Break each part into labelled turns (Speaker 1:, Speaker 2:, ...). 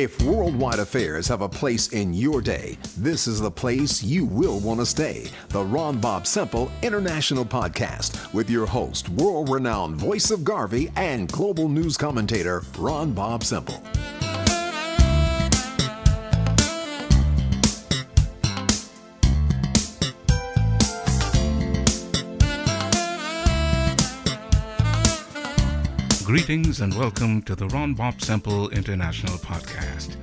Speaker 1: If worldwide affairs have a place in your day, this is the place you will want to stay. The Ron Bobb-Semple International Podcast with your host, world-renowned voice of Garvey and global news commentator, Ron Bobb-Semple.
Speaker 2: Greetings and welcome to the Ron Bobb-Semple International Podcast.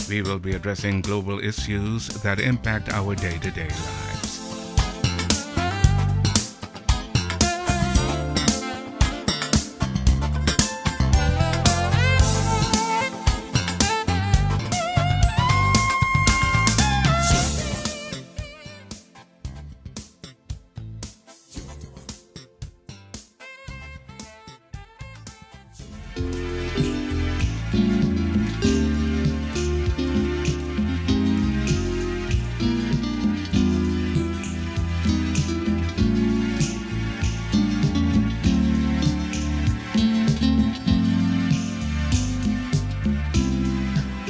Speaker 2: We will be addressing global issues that impact our day-to-day lives.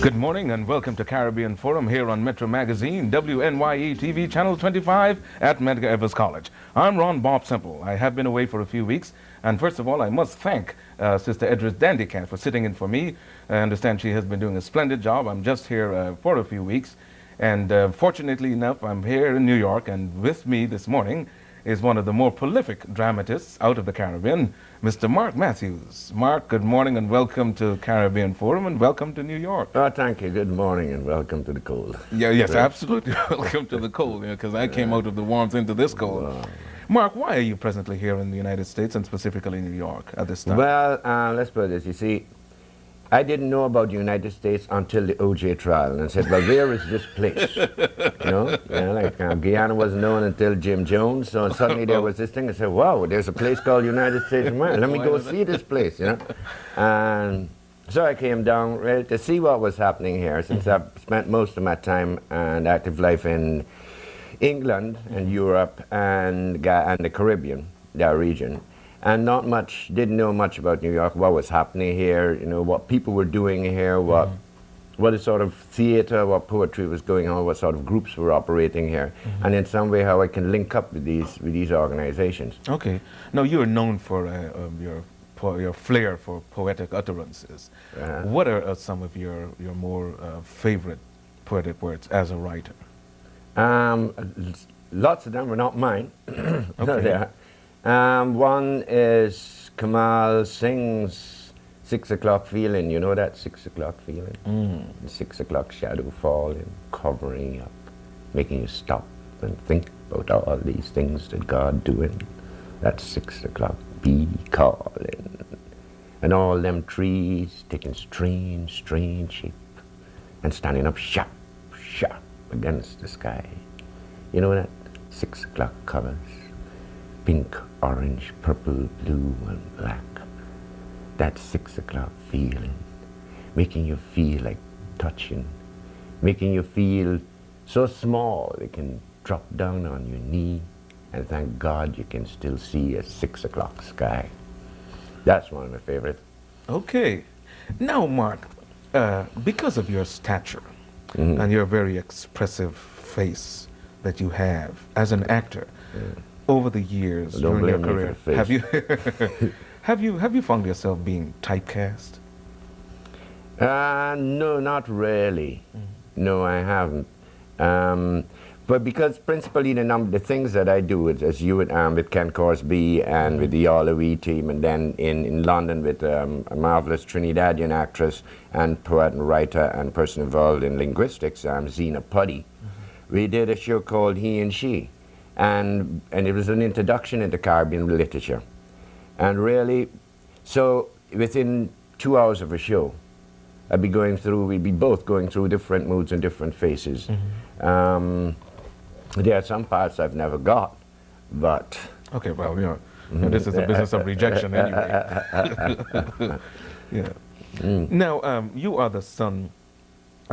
Speaker 2: Good morning and welcome to Caribbean Forum here on Metro Magazine, WNYE TV Channel 25 at Medgar Evers College. I'm Ron Bobb-Semple. I have been away for a few weeks, and first of all, I must thank Sister Edris Dandicat for sitting in for me. I understand she has been doing a splendid job. I'm just here for a few weeks, and fortunately enough, I'm here in New York, and with me this morning is one of the more prolific dramatists out of the Caribbean, Mr. Marc Matthews. Marc, good morning and welcome to Caribbean Forum and welcome to New York.
Speaker 3: Oh, thank you. Good morning and welcome to the cold.
Speaker 2: Yes, absolutely. Welcome to the cold, because I came out of the warmth into this cold.
Speaker 3: Wow.
Speaker 2: Marc, why are you presently here in the United States and specifically New York at this time?
Speaker 3: Well, let's put it this. You see, I didn't know about the United States until the OJ trial, and I said, well, where is this place? Guyana wasn't known until Jim Jones, so suddenly there was this thing. I said, wow, there's a place called United States of America. Let me go see this place, And so I came down ready to see what was happening here, since I've spent most of my time and active life in England and Europe and the Caribbean, that region. And didn't know much about New York, what was happening here, what people were doing here, what sort of theater, what poetry was going on, what sort of groups were operating here, and in some way how I can link up with these organizations.
Speaker 2: Okay. Now, you are known for your flair for poetic utterances. What are some of your more favorite poetic words as a writer?
Speaker 3: Lots of them are not mine.
Speaker 2: Okay.
Speaker 3: One is Kamal Singh's 6 o'clock feeling. You know that 6 o'clock feeling? The 6 o'clock shadow falling, covering up, making you stop and think about all these things that God doing. That 6 o'clock bee calling, and all them trees taking strange shape and standing up sharp against the sky. You know that 6 o'clock colors. Pink, orange, purple, blue, and black. That 6 o'clock feeling, making you feel like touching, making you feel so small it can drop down on your knee, and thank God you can still see a 6 o'clock sky. That's one of my favorites.
Speaker 2: Okay. Now, Marc, because of your stature and your very expressive face that you have as an actor, over the years during your career, have you found yourself being typecast?
Speaker 3: No, not really. No, I haven't. But because principally the things that I do, as you with Ken Corsby and with the All We team, and then in London with a marvelous Trinidadian actress and poet and writer and person involved in linguistics, Zena Puddy. We did a show called He and She. And it was an introduction into Caribbean literature. And really, so within 2 hours of a show, we'd be both going through different moods and different faces. There are some parts I've never got, but...
Speaker 2: Okay, well, this is the business of rejection anyway. Yeah. Now, you are the son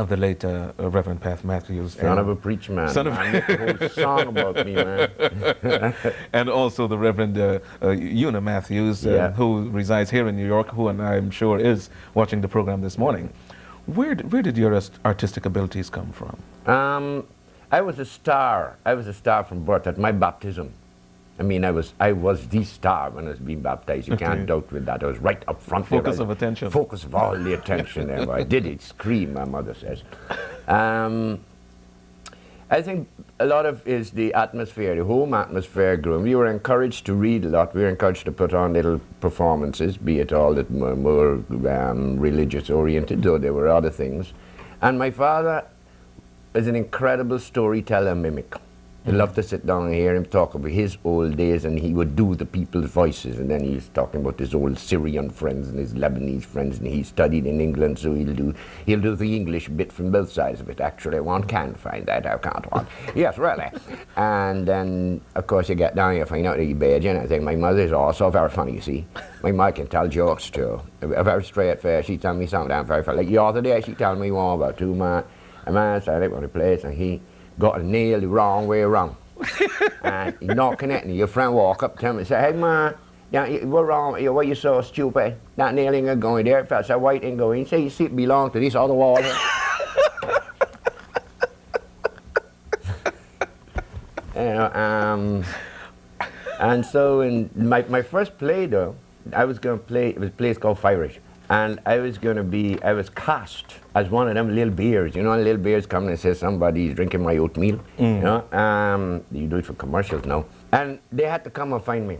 Speaker 2: of the late Reverend Pat Matthews.
Speaker 3: Son of a preacher man.
Speaker 2: Son of
Speaker 3: I make a whole song about me, man.
Speaker 2: And also the Reverend Una Matthews,
Speaker 3: Yeah.
Speaker 2: who resides here in New York, who and I'm sure is watching the program this morning. Where did your artistic abilities come from?
Speaker 3: I was a star. I was a star from birth at my baptism. I mean, I was the star when I was being baptized. You can't doubt with that. I was right up front there.
Speaker 2: Focus of attention.
Speaker 3: Focus of all the attention there. I did it scream, my mother says. I think a lot of is the atmosphere, the home atmosphere grew. We were encouraged to read a lot. We were encouraged to put on little performances, be it all that more religious oriented, though there were other things. And my father is an incredible storyteller mimic. He loved to sit down and hear him talk about his old days, and he would do the people's voices, and then he's talking about his old Syrian friends and his Lebanese friends, and he studied in England, so he'll do the English bit from both sides of it. Actually, one can find that, I can't one. Yes, really. And then, of course, you get down here, find out that you're Bajan, and I think my mother is also very funny, you see. My mother can tell jokes too. A very straight face. She tell me something very funny. Like the other day, she told me one about two man, a man started on the place, and he got a nail the wrong way around. And he's not connecting. Your friend walk up to him and say, "Hey man, what's wrong? Why you so stupid? That nail ain't going there. If that's a white ain't going. Say you see it belong to this other wall here." You know, and so in my first play though, I was going to play. It was a place called Firish. And I was cast as one of them little bears. You know, little bears come and say, somebody's drinking my oatmeal. You know, you do it for commercials now. And they had to come and find me.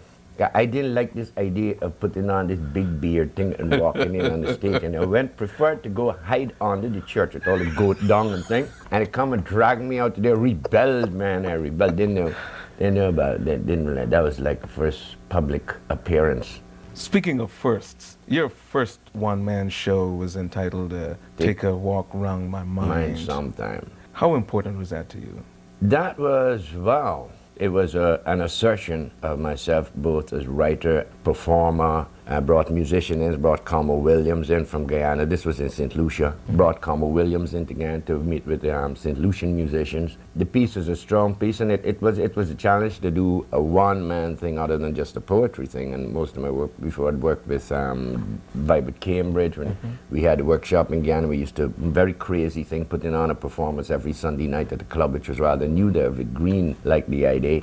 Speaker 3: I didn't like this idea of putting on this big beard thing and walking in on the stage. And I preferred to go hide under the church with all the goat dung and thing. And they come and drag me out there. Rebelled, man, I rebelled. Didn't know about that. That was like the first public appearance.
Speaker 2: Speaking of firsts, your first one-man show was entitled Take a Walk Round My Mind.
Speaker 3: Sometime.
Speaker 2: How important was that to you?
Speaker 3: That was, wow. It was an assertion of myself both as writer, performer. I brought musicians in, brought Como Williams in from Guyana. This was in St. Lucia. Brought Como Williams in again to meet with the St. Lucian musicians. The piece was a strong piece, and it was a challenge to do a one-man thing other than just a poetry thing. And most of my work before, I'd worked with Vibe at Cambridge when we had a workshop in Guyana. We used to very crazy thing, putting on a performance every Sunday night at the club, which was rather new there. Vic Green liked the idea,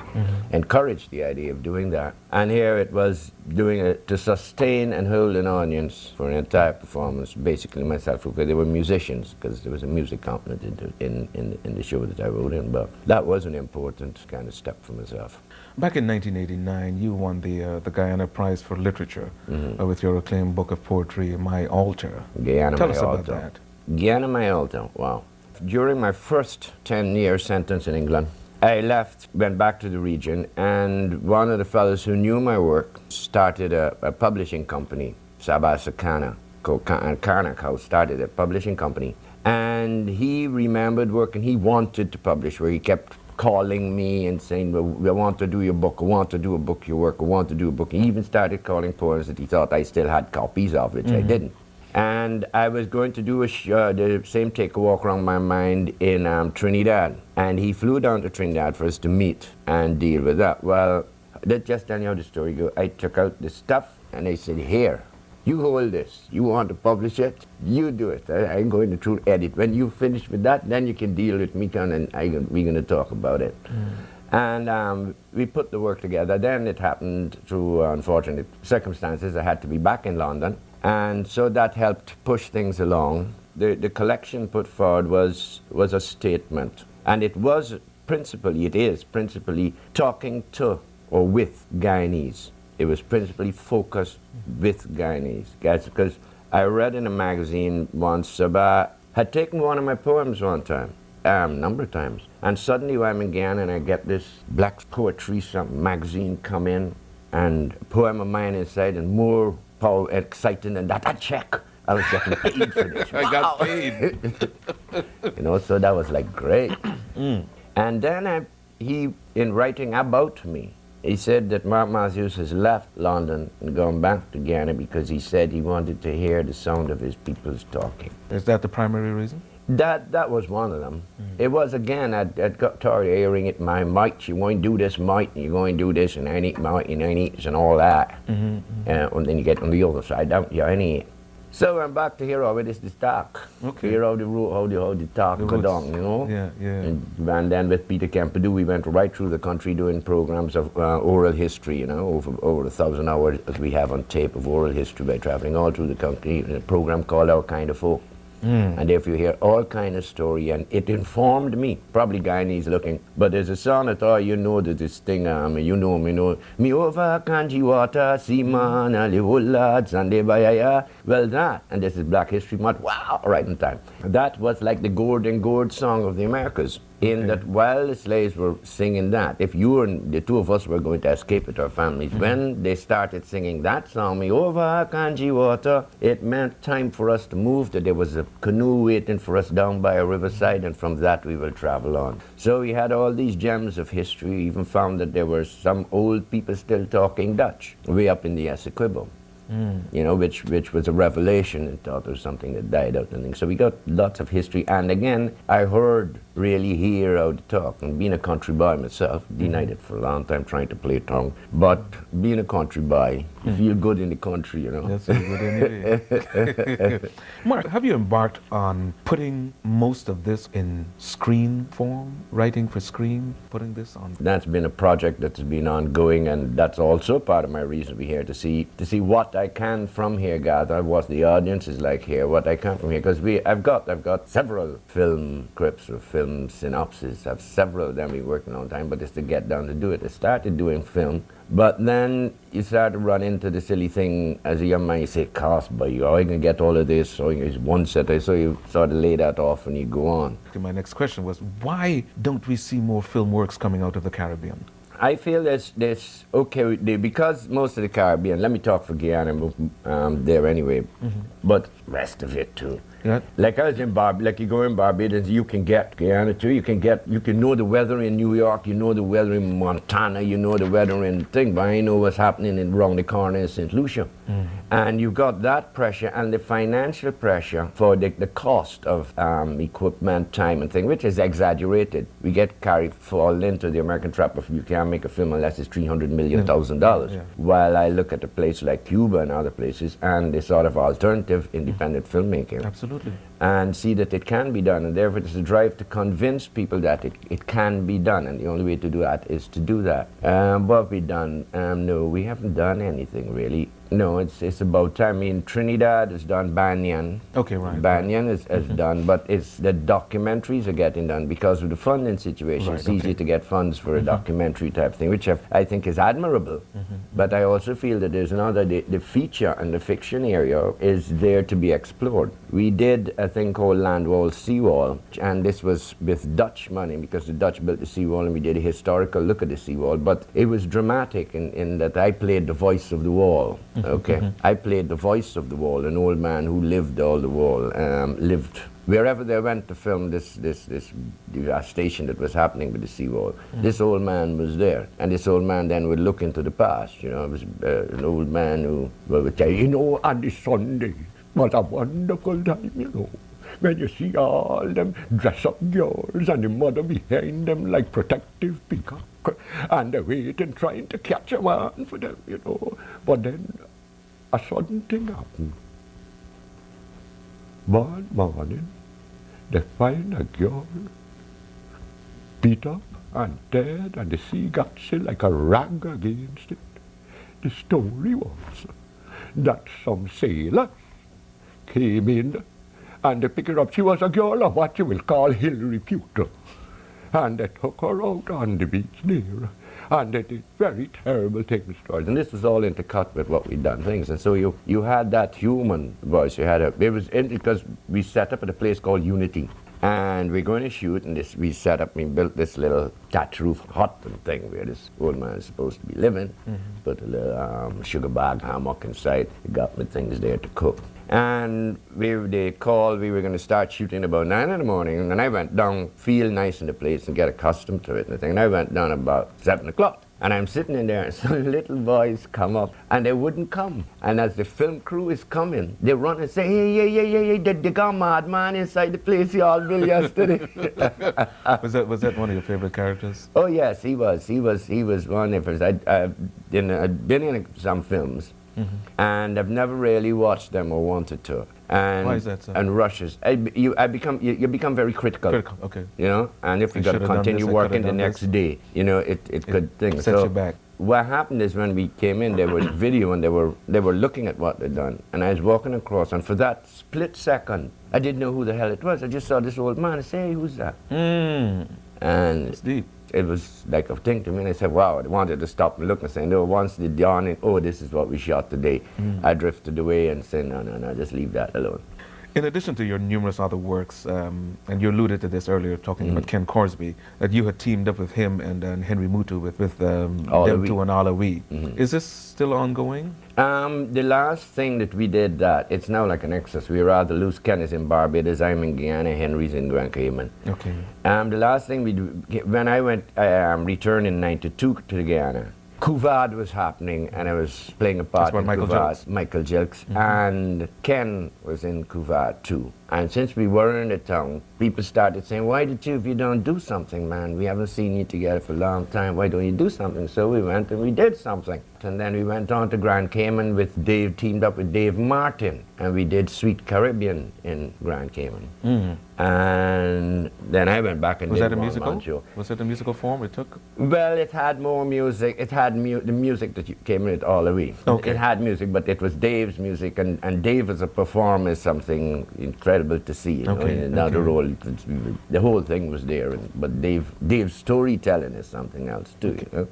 Speaker 3: encouraged the idea of doing that. And here it was doing it to sustain and hold an audience for an entire performance, basically myself, because they were musicians, because there was a music component in the show that I wrote in, but that was an important kind of step for myself.
Speaker 2: Back in 1989, you won the Guyana Prize for Literature with your acclaimed book of poetry, My Altar.
Speaker 3: Guyana,
Speaker 2: Tell
Speaker 3: My
Speaker 2: us
Speaker 3: Altar.
Speaker 2: about that.
Speaker 3: Guyana, My Altar, wow. During my first 10-year sentence in England, I left, went back to the region, and one of the fellows who knew my work started a publishing company, Sabah Sakana, Karnak House started a publishing company. And he remembered work, and he wanted to publish, where he kept calling me and saying, well, I want to do your book, I want to do a book, your work, I want to do a book. He even started calling poems that he thought I still had copies of, which I didn't. And I was going to do the same Take a Walk Around My Mind in Trinidad. And he flew down to Trinidad for us to meet and deal with that. Well, that just tell you how the story goes. I took out the stuff and they said, here, you hold this. You want to publish it? You do it. I'm going to truly edit. When you finish with that, then you can deal with me and we're going to talk about it. And we put the work together. Then it happened through unfortunate circumstances. I had to be back in London. And so that helped push things along. The collection put forward was a statement. And it is principally talking to or with Guyanese. It was principally focused with Guyanese. Guys, because I read in a magazine once, Sabah had taken one of my poems one time, a number of times. And suddenly when I'm in Guyana and I get this black poetry magazine come in, and a poem of mine inside, and more power, exciting than that, a check. I was getting paid for this.
Speaker 2: I got paid.
Speaker 3: You know, so that was like great. And then he, in writing about me, he said that Marc Matthews has left London and gone back to Guyana because he said he wanted to hear the sound of his people's talking.
Speaker 2: Is that the primary reason?
Speaker 3: That was one of them. It was, again, I'd got tired of hearing it, my might, you're going to do this might, and you're going to do this, and I need might, and I need, and all that. And then you get on the other side, don't you? I need. So I'm back to here how it is to talk.
Speaker 2: Okay.
Speaker 3: Hear how the talk go down, you know?
Speaker 2: Yeah, yeah.
Speaker 3: And then with Peter Campadou, we went right through the country doing programs of oral history, you know, over 1,000 hours that we have on tape of oral history by traveling all through the country in a program called Our Kind of Folk. And if you hear all kind of story, and it informed me, probably Guyanese looking, but there's a song that, you know that this thing, you know, me over Kanji water, seaman, ali lads, and they bayaya, well that, and this is Black History Month, wow, right in time. That was like the Gordon Gord song of the Americas, in that while the slaves were singing that, if you and the two of us were going to escape with our families, when they started singing that song, me over Kanji water, it meant time for us to move, that there was a canoe waiting for us down by a riverside, and from that we will travel on. So we had all these gems of history. We even found that there were some old people still talking Dutch way up in the Essequibo. You know, which was a revelation, and thought it was something that died out and things. So we got lots of history, and again, I heard really hear how to talk, and being a country boy myself, denied it for a long time trying to play tongue, but being a country boy, you feel good in the country, you know.
Speaker 2: That's so good anyway. Mark, have you embarked on putting most of this in screen form, writing for screen, putting this on?
Speaker 3: That's been a project that's been ongoing, and that's also part of my reason to be here, to see what I can from here gather, what the audience is like here, what I can from here, because I've got several film scripts or film synopses. I've several of them been working on time, but it's to get down to do it. I started doing film, but then you start to run into the silly thing as a young man. You say, cost, but you are going to get all of this, so it's one set, so you sort of lay that off and you go on.
Speaker 2: My next question was, why don't we see more film works coming out of the Caribbean?
Speaker 3: I feel there's okay, because most of the Caribbean, let me talk for Guyana, there anyway, but rest of it too.
Speaker 2: Yeah.
Speaker 3: Like I was in like you go in Barbados, you can get Guyana too, you can know the weather in New York, you know the weather in Montana, you know the weather in thing, but I know what's happening around the corner in St. Lucia. And you got that pressure and the financial pressure for the cost of equipment, time and thing, which is exaggerated. We get fall into the American trap of you can't make a film unless it's $300 million. While I look at a place like Cuba and other places and the sort of alternative independent filmmaking.
Speaker 2: Absolutely.
Speaker 3: And see that it can be done, and therefore there's a drive to convince people that it can be done, and the only way to do that is to do that. What have we done? No, we haven't done anything really. No, it's about time. I mean, Trinidad has done Banyan.
Speaker 2: Okay, right.
Speaker 3: Banyan is done, but it's the documentaries are getting done because of the funding situation.
Speaker 2: Right,
Speaker 3: it's easy to get funds for a documentary type thing, which I think is admirable. But I also feel that there's another, the feature and the fiction area is there to be explored. We did a thing called Land Wall, Seawall, and this was with Dutch money because the Dutch built the seawall, and we did a historical look at the seawall, but it was dramatic in that I played the voice of the wall. Okay, I played the voice of the wall, an old man who lived all the wall, lived wherever they went to film this devastation that was happening with the seawall. This old man was there, and this old man then would look into the past. You know, it was an old man who would say, you know, on this Sunday was a wonderful time, you know, when you see all them dress-up girls and the mother behind them like protective peacock, and they're waiting, trying to catch a one for them, you know. But then a sudden thing happened. One morning, they find a girl beat up and dead, and the sea got still like a rag against it. The story was that some sailor came in and they picked her up. She was a girl of what you will call Hillary Pewter. And they took her out on the beach there. And they did very terrible things to her. And this was all intercut with what we'd done things. And so you had that human voice. Because we set up at a place called Unity. And we're going to shoot, and we built this little thatch roof hut and thing where this old man is supposed to be living. Put a little sugar bag hammock inside. We got me things there to cook. And they called, we were going to start shooting about 9 in the morning, and I went down, feel nice in the place and get accustomed to it and thing. And I went down about 7 o'clock. And I'm sitting in there, and some little boys come up, and they wouldn't come. And as the film crew is coming, they run and say, hey, they got mad man inside the place y'all built yesterday.
Speaker 2: Was that one of your favorite characters?
Speaker 3: Oh yes, he was one of his. I'd been in some films, and I've never really watched them or wanted to. And,
Speaker 2: why is that so?
Speaker 3: And rushes. You become very critical.
Speaker 2: Critical, okay.
Speaker 3: You know, and if you got to continue working the next day, you know, it could think.
Speaker 2: Sets you back.
Speaker 3: What happened is when we came in, there was video, and they were looking at what they'd done, and I was walking across, and for that split second, I didn't know who the hell it was. I just saw this old man. I said, hey, who's that? And
Speaker 2: it's deep.
Speaker 3: It was like a thing to me, and I said, wow, I wanted to stop and look and say, no, once the dawning, oh, this is what we shot today, I drifted away and said, no, just leave that alone.
Speaker 2: In addition to your numerous other works, and you alluded to this earlier, talking about Ken Corsby, that you had teamed up with him and Henry Mutu with them two and Alawi. Is this still ongoing?
Speaker 3: The last thing that we did, it's now like an excess. We're rather loose. Ken is in Barbados, I'm in Guyana, Henry's in Grand Cayman.
Speaker 2: Okay.
Speaker 3: The last thing we do, when I went, returned in '92 to Guyana, Kuvad was happening, and I was playing a part in Kuvad, Michael Jelks, and Ken was in Kuvad too. And since we were in the town, people started saying, why the two of you don't do something, man? We haven't seen you together for a long time. Why don't you do something? So we went and we did something. And then we went on to Grand Cayman with Dave, teamed up with Dave Martin, and we did Sweet Caribbean in Grand Cayman. And then I went back and
Speaker 2: was
Speaker 3: did
Speaker 2: that a
Speaker 3: one
Speaker 2: musical?
Speaker 3: man show.
Speaker 2: Was it a musical form it took?
Speaker 3: Well, it had more music. It had the music that came in it all the way.
Speaker 2: Okay.
Speaker 3: It had music, but it was Dave's music, and Dave as a performer is something incredible to see. You know, in another role, the whole thing was there, but Dave's storytelling is something else too. You know?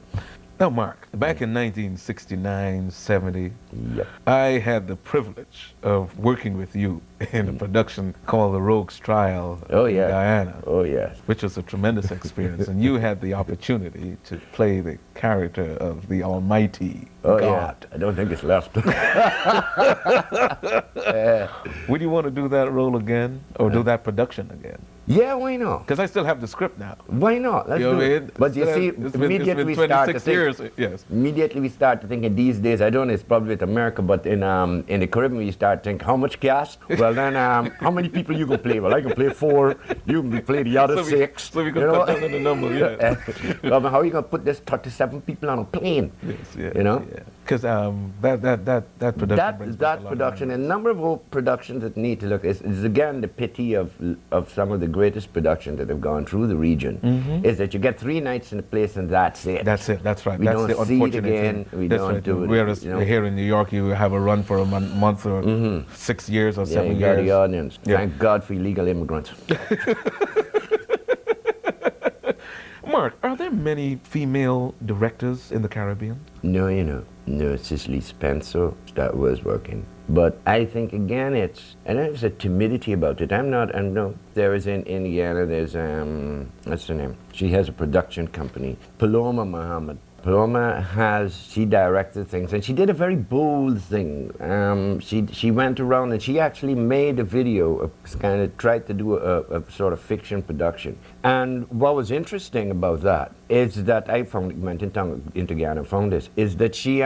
Speaker 2: Now, Mark, back in 1969, 70,
Speaker 3: Yep.
Speaker 2: I had the privilege of working with you in a production called The Rogue's Trial in Guyana.
Speaker 3: Oh, yes.
Speaker 2: Which was a tremendous experience. And you had the opportunity to play the character of the Almighty God.
Speaker 3: Yeah. I don't think it's left.
Speaker 2: Would you want to do that role again, or do that production again?
Speaker 3: Yeah, why not?
Speaker 2: Because I still have the script now.
Speaker 3: Why not? Let's do it. But you see, immediately we start to think.
Speaker 2: Yes.
Speaker 3: Immediately we start to thinking these days. I don't know. It's probably with America, but in the Caribbean we start to think, how much cast? Well then, how many people you can play? Well, I can play 4. You can play the other 6.
Speaker 2: So we can cut down on the number. Yeah.
Speaker 3: Well, how are you gonna put this 37 people on a plane?
Speaker 2: Yes. Yeah.
Speaker 3: You know.
Speaker 2: Because that production.
Speaker 3: That production, and a number of productions that need to look is again the pity of some of the greatest productions that have gone through the region, is that you get 3 nights in a place and that's it.
Speaker 2: That's it. That's right.
Speaker 3: We
Speaker 2: That's
Speaker 3: don't
Speaker 2: the
Speaker 3: see
Speaker 2: unfortunate
Speaker 3: it again.
Speaker 2: thing.
Speaker 3: We
Speaker 2: That's
Speaker 3: don't
Speaker 2: right.
Speaker 3: do it.
Speaker 2: Whereas
Speaker 3: you know?
Speaker 2: here in New York, you have a run for a month or 6 years or 7
Speaker 3: you
Speaker 2: years.
Speaker 3: got the audience.
Speaker 2: Yeah.
Speaker 3: Thank God for illegal immigrants.
Speaker 2: Mark, are there many female directors in the Caribbean?
Speaker 3: No, no, Cicely Spencer, that was working. But I think again there's a timidity about it. There is in Indiana, there's, what's her name? She has a production company, Paloma Muhammad. Paloma she directed things, and she did a very bold thing. She went around and she actually made a video, kind of tried to do a sort of fiction production. And what was interesting about that is that I went into Guyana and found this, is that she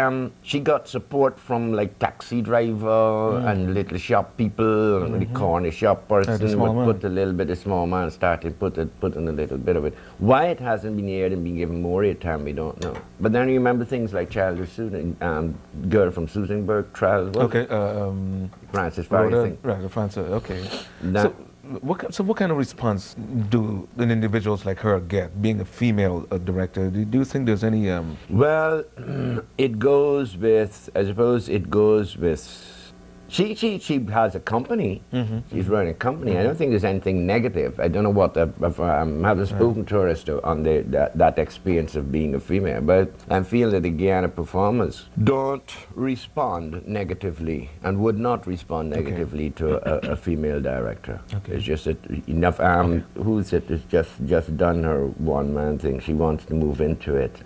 Speaker 3: got support from like taxi driver and little shop people, and the corner shop person would put a little bit of small man, started putting a little bit of it. Why it hasn't been aired and been given more airtime, we don't know. But then you remember things like Child of Susan, girl from Susanburg, Trials.
Speaker 2: Okay.
Speaker 3: Francis Farrington.
Speaker 2: Right, Francis. Okay. So what kind of response do individuals like her get, being a female director? Do you think there's any...
Speaker 3: Well, it goes with, I suppose it goes with... She has a company. She's running a company. I don't think there's anything negative. I don't know what I haven't spoken to her as to on that experience of being a female, but I feel that the Guyana performers don't respond negatively and would not respond negatively to a female director. Okay. It's just that enough. Who's it? Has just done her one man thing. She wants to move into it.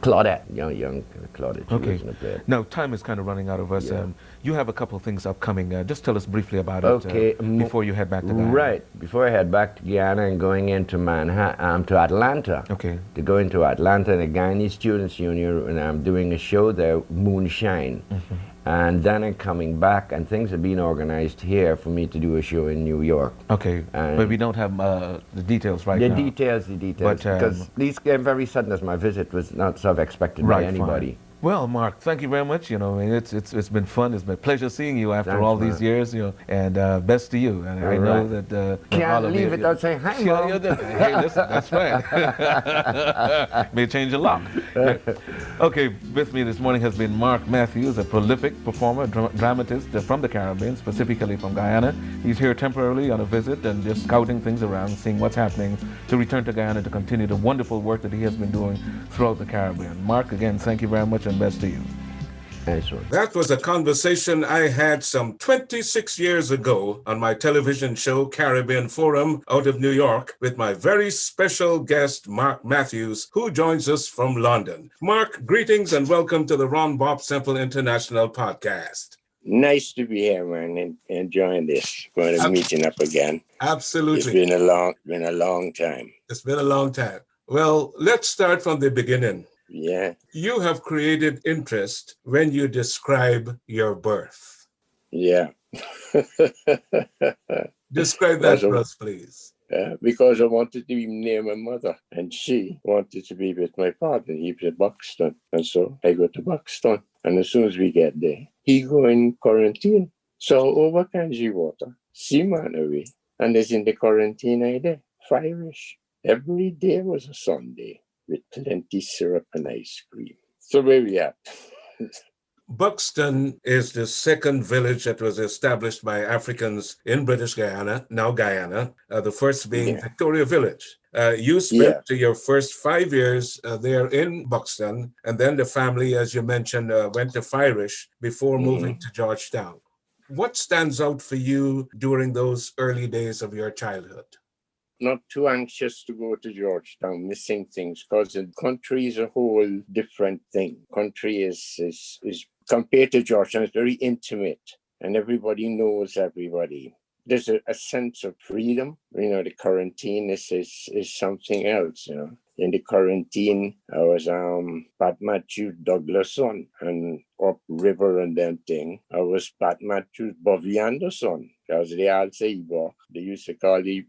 Speaker 3: Claudette, young Claudette. She
Speaker 2: Okay.
Speaker 3: was in the play.
Speaker 2: Now, time is kind of running out of us.
Speaker 3: Yeah.
Speaker 2: You have a couple of things upcoming. Just tell us briefly about
Speaker 3: Okay,
Speaker 2: it before you head back to Guyana.
Speaker 3: right. Before I head back to Guyana and going into Manhattan, to Atlanta.
Speaker 2: Okay.
Speaker 3: To go into Atlanta, the Guyanese Students Union, and I'm doing a show there, Moonshine. And then I'm coming back, and things are being organized here for me to do a show in New York.
Speaker 2: Okay.
Speaker 3: And
Speaker 2: But we don't have the details right
Speaker 3: the
Speaker 2: now.
Speaker 3: details,
Speaker 2: But,
Speaker 3: because these came very sudden as my visit was not sort of expected by
Speaker 2: Right,
Speaker 3: anybody.
Speaker 2: fine. Well, Mark, thank you very much. You know, it's been fun. It's been a pleasure seeing you after
Speaker 3: Thanks,
Speaker 2: all these
Speaker 3: man.
Speaker 2: years. You know, and best to you. And I
Speaker 3: All
Speaker 2: know
Speaker 3: right.
Speaker 2: that
Speaker 3: Can't leave without saying hi, Mom.
Speaker 2: Hey, listen, that's right. May change a lock. Okay, with me this morning has been Marc Matthews, a prolific performer, dramatist from the Caribbean, specifically from Guyana. He's here temporarily on a visit and just scouting things around, seeing what's happening, to return to Guyana to continue the wonderful work that he has been doing throughout the Caribbean. Mark, again, thank you very much and best to you.
Speaker 3: Nice one.
Speaker 1: That was a conversation I had some 26 years ago on my television show Caribbean Forum out of New York with my very special guest, Marc Matthews, who joins us from London. Mark, greetings and welcome to the Ron Bobb-Semple International Podcast.
Speaker 4: Nice to be here, man, and enjoying this. Going to meeting up again.
Speaker 1: Absolutely.
Speaker 4: It's been a long time.
Speaker 1: It's been a long time. Well, let's start from the beginning.
Speaker 4: Yeah.
Speaker 1: You have created interest when you describe your birth.
Speaker 4: Yeah.
Speaker 1: Describe that for us, please.
Speaker 4: Because I wanted to name my mother, and she wanted to be with my father. He was at Buxton, and so I go to Buxton. And as soon as we get there, he go in quarantine. So over Kanji water, see man away, and there's in the quarantine I there, firish. Every day was a Sunday with plenty syrup and ice cream. So where we at?
Speaker 1: Buxton is the second village that was established by Africans in British Guyana, now Guyana, the first being Victoria Village. You spent your first 5 years there in Buxton, and then the family, as you mentioned, went to Firish before moving to Georgetown. What stands out for you during those early days of your childhood?
Speaker 4: Not too anxious to go to Georgetown, missing things, because the country is a whole different thing. Country is compared to Georgetown, it's very intimate, and everybody knows everybody. There's a sense of freedom. You know, the quarantine is something else, you know. In the quarantine, I was Pat Matthews Douglas' son, and up river and them thing. I was Pat Matthews Bobby Anderson. Because they all say they used to call the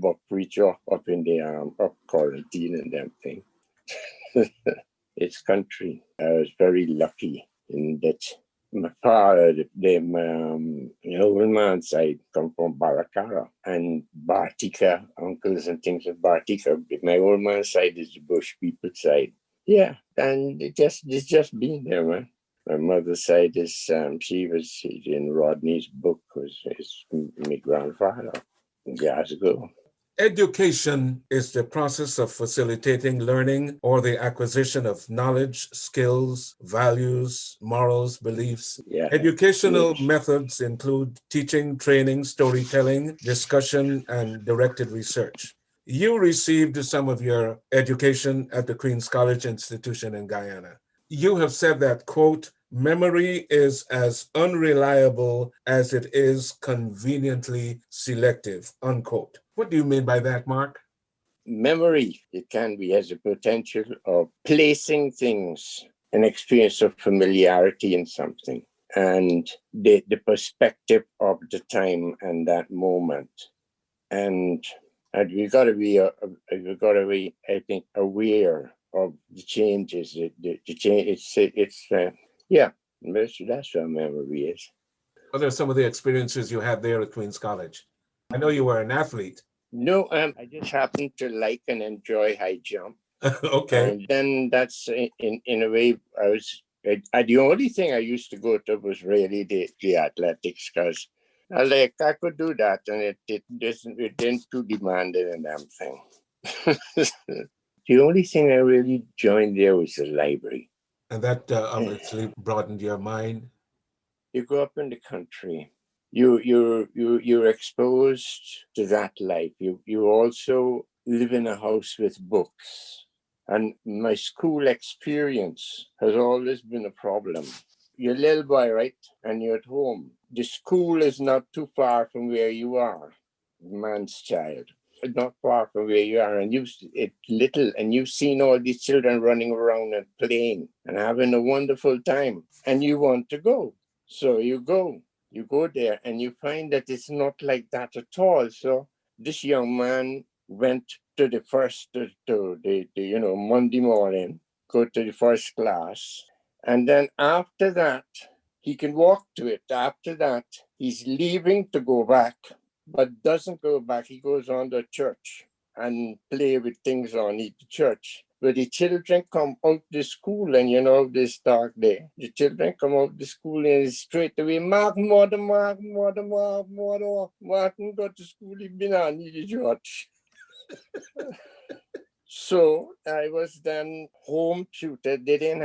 Speaker 4: buck preacher up in the up quarantine and them thing. It's country. I was very lucky in that my father, my old man's side come from Barakara and Bartika, uncles and things of Bartika. My old man's side is the Bush people side. Yeah, and it's just been there, man. My mother's side is she's in Rodney's book, was my grandfather in Glasgow.
Speaker 1: Education is the process of facilitating learning or the acquisition of knowledge, skills, values, morals, beliefs.
Speaker 4: Yeah.
Speaker 1: Educational methods include teaching, training, storytelling, discussion, and directed research. You received some of your education at the Queen's College Institution in Guyana. You have said that, quote, memory is as unreliable as it is conveniently selective, unquote. What do you mean by that, Mark?
Speaker 4: Memory, it can be as a potential of placing things, an experience of familiarity in something, and the perspective of the time and that moment. And we got to be, I think, aware of the changes. The change. That's what memory is.
Speaker 1: What are some of the experiences you had there at Queen's College? I know you were an athlete.
Speaker 4: No, I just happen to like and enjoy high jump.
Speaker 1: Okay.
Speaker 4: And then that's in a way the only thing I used to go to was really the athletics, because I could do that, and it didn't too demanding and damn thing. The only thing I really joined there was the library.
Speaker 1: And that obviously broadened your mind.
Speaker 4: You grow up in the country. You're exposed to that life. You also live in a house with books. And my school experience has always been a problem. You're a little boy, right? And you're at home. The school is not too far from where you are, man's child. Not far from where you are, and you've seen all these children running around and playing and having a wonderful time, and you want to go. So you go there, and you find that it's not like that at all. So this young man went to the first, to the Monday morning, go to the first class. And then after that, he can walk to it. After that, he's leaving to go back, but doesn't go back. He goes on to church and play with things on the church. But the children come out the school, and this dark day, the children come out the school and straight away, Martin go to school, he's been on the church. So I was then home tutor. You didn't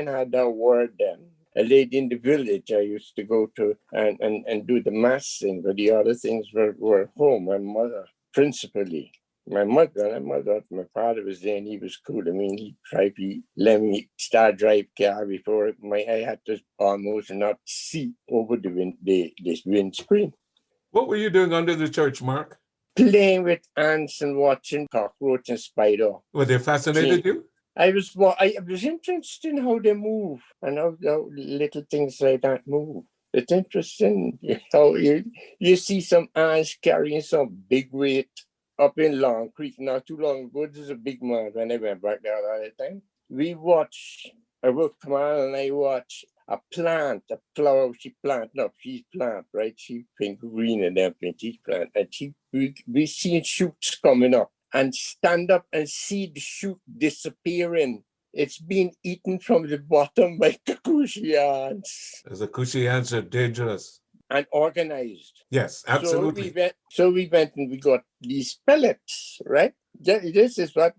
Speaker 4: have that word then. A lady in the village I used to go to and do the maths thing, but the other things were home. My mother, principally. My father was there and he was cool. I mean, he let me start drive car before I had to almost not see over this windscreen.
Speaker 5: What were you doing under the church, Mark?
Speaker 4: Playing with ants and watching cockroach and spider.
Speaker 5: Were they fascinated you?
Speaker 4: I was interested in how they move and how little things like that move. It's interesting how you see some ants carrying some big weight up in Long Creek not too long ago. This is a big man when I went back there all the time. I worked Kamal and I watched a flower she's plant, right? She pink green and everything, she plant. And we seen shoots coming up and stand up and see the shoot disappearing. It's being eaten from the bottom by cushy ants.
Speaker 5: The cushy ants are dangerous.
Speaker 4: And organized.
Speaker 5: Yes, absolutely.
Speaker 4: So we went and we got these pellets, right? This is why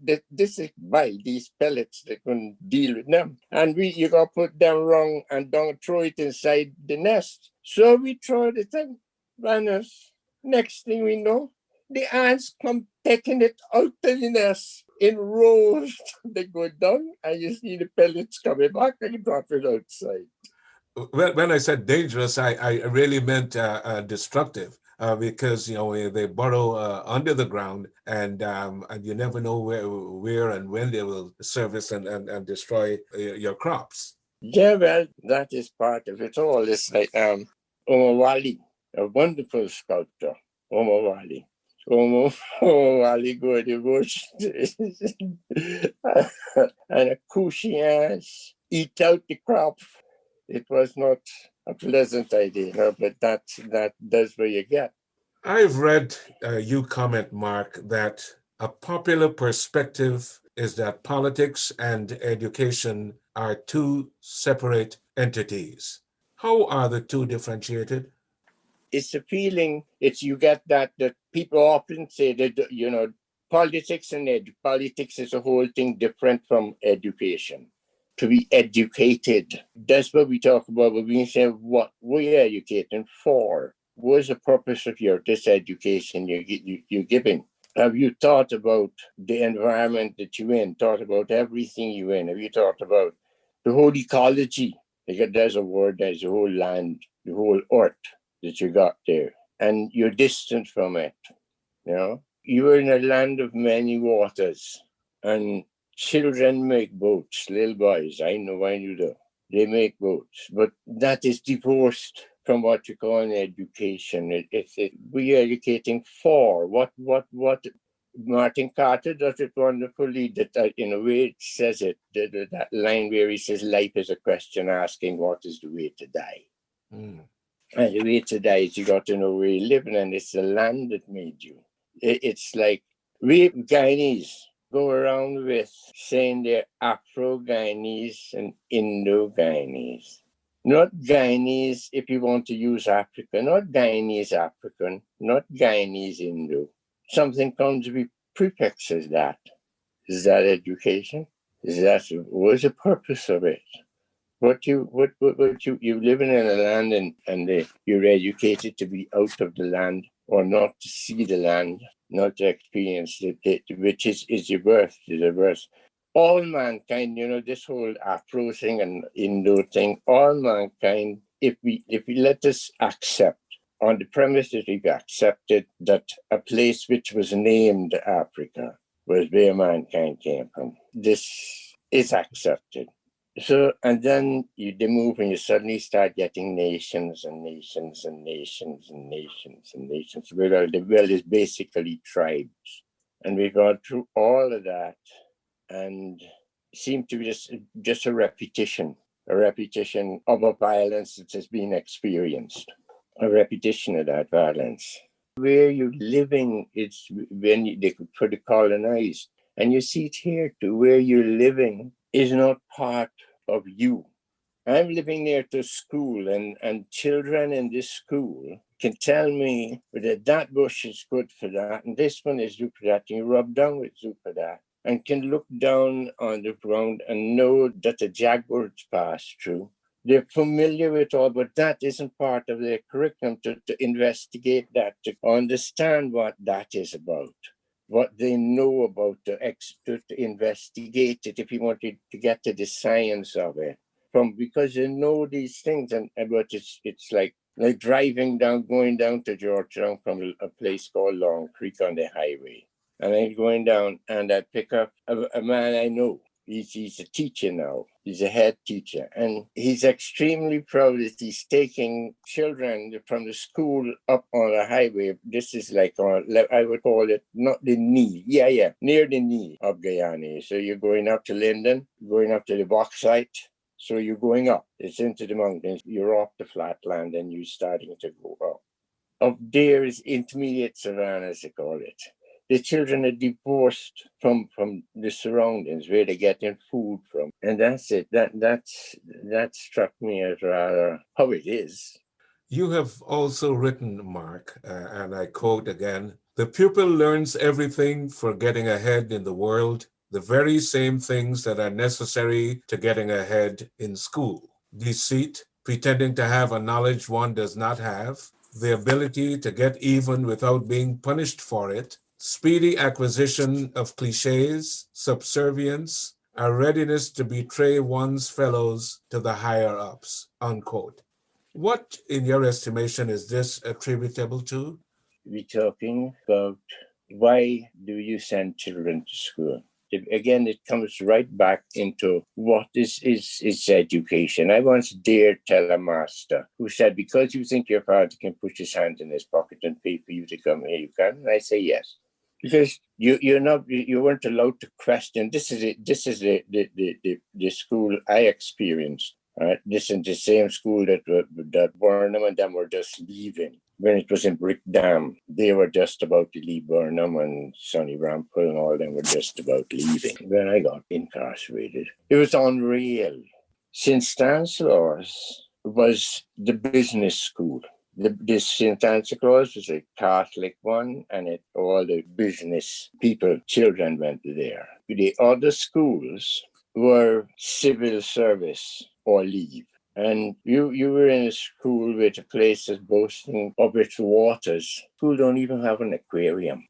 Speaker 4: these pellets, they couldn't deal with them. And you got to put them wrong and don't throw it inside the nest. So we throw the thing, vanish. Next thing we know, the ants come taking it out of the nest in rows. They go down and you see the pellets coming back and drop it outside.
Speaker 5: When I said dangerous, I really meant destructive. Because they burrow under the ground, and you never know where and when they will surface and destroy your crops.
Speaker 4: Yeah, well, that is part of it all. It's like Omowali, a wonderful sculptor, Omowali. Omowali go to the bush and a cushy ass eat out the crop. It was not a pleasant idea, but that's what you get.
Speaker 5: I've read you comment, Mark, that a popular perspective is that politics and education are two separate entities. How are the two differentiated?
Speaker 4: It's a feeling, you get that people often say that, politics is a whole thing different from education. To be educated, that's what we talk about when we say what we're educating for. What is the purpose of this education you're giving? Have you thought about the environment that you're in? Thought about everything you're in? Have you thought about the whole ecology? Because there's a word, there's the whole land, the whole earth that you got there. And you're distant from it. You're in a land of many waters. And children make boats, little boys. I know you do. They make boats. But that is divorced from what you call an education. We're educating for what Martin Carter does it wonderfully, that in a way it says it, that line where he says life is a question asking what is the way to die. And the way to die is you got to know where you're living, and it's the land that made you. It's like we Guyanese go around with saying they're Afro-Guyanese and Indo-Guyanese. Not Guyanese if you want to use Africa, not Guyanese African, not Guyanese Indo. Something comes to be prefixes that. Is that education? What's the purpose of it? You living in a land and you're educated to be out of the land or not to see the land, not to experience it, which is your birth, all mankind, this whole Afro thing and Indo thing, all mankind, if we let us accept, on the premise that we've accepted that a place which was named Africa was where mankind came from, this is accepted. So, and then they move and you suddenly start getting nations and nations and nations and nations and nations. Well, the world is basically tribes. And we got through all of that and seemed to be just a repetition of a violence that has been experienced, a repetition of that violence. Where you're living, it's when they could put it colonized. And you see it here too, where you're living is not part of you. I'm living near to school, and children in this school can tell me that bush is good for that, and this one is good for that, and you rub down with good for that, and can look down on the ground and know that the jaguars pass through. They're familiar with all, but that isn't part of their curriculum to investigate that, to understand what that is about, what they know about, to investigate it if you wanted to get to the science of it. Because they know these things, but it's like going down to Georgetown from a place called Long Creek on the highway. And I'm going down and I pick up a man I know. He's a teacher now. He's a head teacher. And he's extremely proud that he's taking children from the school up on the highway. This is like I would call it not the knee. Yeah, near the knee of Guyanese. So you're going up to Linden, going up to the bauxite. So you're going up. It's into the mountains. You're off the flatland and you're starting to go up. Up there is intermediate savanna, as they call it. The children are divorced from the surroundings where they're getting food from. And that's it. That struck me as rather how it is.
Speaker 5: You have also written, Mark, and I quote again, "The pupil learns everything for getting ahead in the world, the very same things that are necessary to getting ahead in school. Deceit, pretending to have a knowledge one does not have, the ability to get even without being punished for it, speedy acquisition of cliches, subservience, a readiness to betray one's fellows to the higher-ups," unquote. What, in your estimation, is this attributable to?
Speaker 4: We're talking about why do you send children to school? Again, it comes right back into what is education. I once dared tell a master who said, because you think your father can push his hand in his pocket and pay for you to come here, you can? And I say yes. Because you weren't allowed to question. This is it. This is the school I experienced. Right? This is the same school that Burnham and them were just leaving. When it was in Brick Dam, they were just about to leave Burnham, and Sonny Rampel and all them were just about leaving. When I got incarcerated, it was unreal. St. Stanislaus was the business school. This St. Stanislaus was a Catholic one, and all the business people, children went there. The other schools were civil service or leave. And you were in a school with a place that's boasting of its waters. School don't even have an aquarium,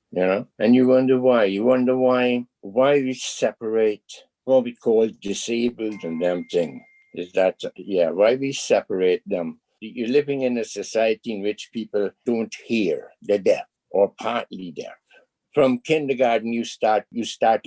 Speaker 4: And you wonder why. You wonder why we separate what we call disabled and them thing. Why we separate them. You're living in a society in which people don't hear, they're deaf or partly deaf. From kindergarten, you start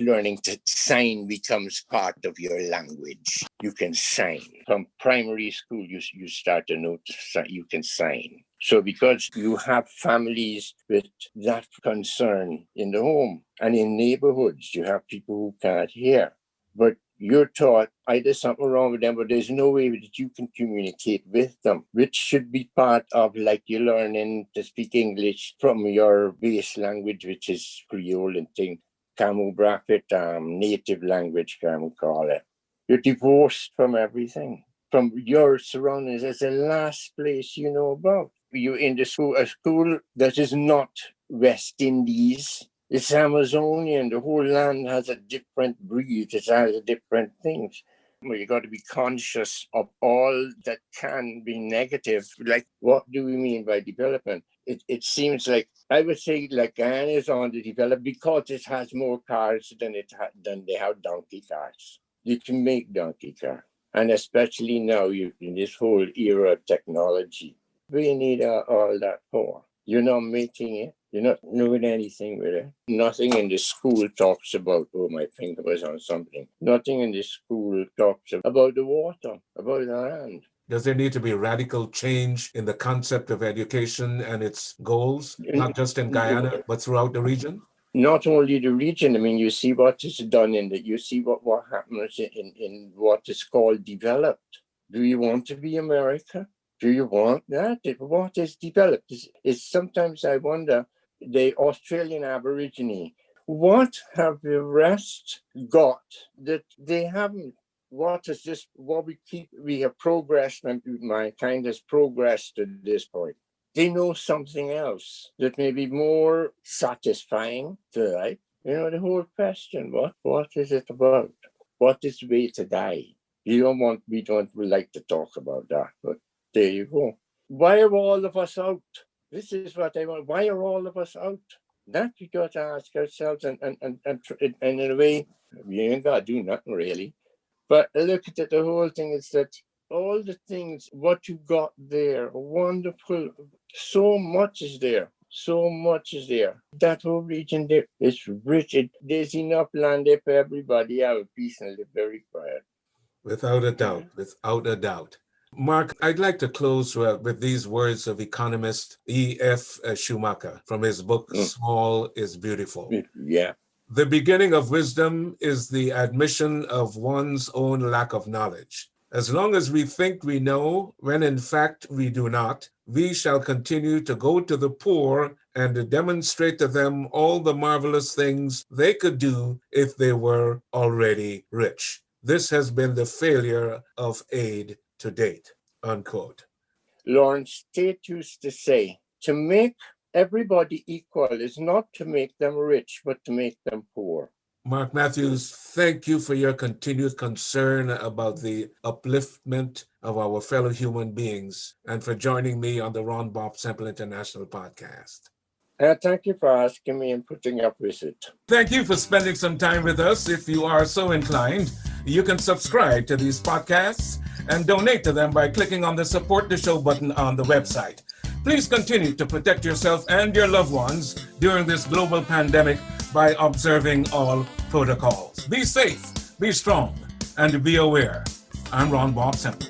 Speaker 4: learning to sign becomes part of your language. You can sign. From primary school, you start to know you can sign. So because you have families with that concern in the home and in neighborhoods, you have people who can't hear. But you're taught either something wrong with them, but there's no way that you can communicate with them, which should be part of like you learning to speak English from your base language, which is Creole and thing, Camu Bracket, native language, can we call it. You're divorced from everything, from your surroundings. It's the last place you know about. You're in a school that is not West Indies. It's Amazonian. The whole land has a different breed. It has different things. You got to be conscious of all that can be negative. Like, what do we mean by development? it seems like, I would say, like Guyana is on the develop because it has more cars than they have donkey cars. You can make donkey car, and especially now in this whole era of technology, we need all that for. You're not making it. You're not doing anything with it. Nothing in the school talks about, oh, my finger was on something. Nothing in the school talks about the water, about the land.
Speaker 5: Does there need to be radical change in the concept of education and its goals, not just in Guyana, but throughout the region?
Speaker 4: Not only the region. I mean, you see what is done you see what happens in what is called developed. Do you want to be America? Do you want that? What is developed? Is sometimes I wonder, the Australian Aborigine, what have the rest got that they haven't? What is this? What we have progressed, and mankind has progressed to this point. They know something else that may be more satisfying to life. You know, the whole question, what is it about? What is the way to die? We don't like to talk about that, but there you go. Why are all of us out? This is what I want. Why are all of us out? That we got to ask ourselves, and in a way, we ain't got to do nothing really. But look at it, the whole thing is that all the things, what you got there, wonderful, so much is there. So much is there. That whole region there is rich. There's enough land there for everybody. Have a peace and live very quiet.
Speaker 5: Without a doubt, without a doubt. Marc, I'd like to close with these words of economist E.F. Schumacher from his book, Small is Beautiful.
Speaker 4: Yeah.
Speaker 5: The beginning of wisdom is the admission of one's own lack of knowledge. As long as we think we know, when in fact we do not, we shall continue to go to the poor and demonstrate to them all the marvelous things they could do if they were already rich. This has been the failure of aid to date, unquote.
Speaker 4: Lawrence Tate used to say, to make everybody equal is not to make them rich, but to make them poor.
Speaker 5: Marc Matthews, thank you for your continued concern about the upliftment of our fellow human beings and for joining me on the Ron Bobb-Semple International Podcast.
Speaker 4: Thank you for asking me and putting up with it.
Speaker 5: Thank you for spending some time with us. If you are so inclined, you can subscribe to these podcasts and donate to them by clicking on the Support the Show button on the website. Please continue to protect yourself and your loved ones during this global pandemic by observing all protocols. Be safe, be strong, and be aware. I'm Ron Bobb-Semple.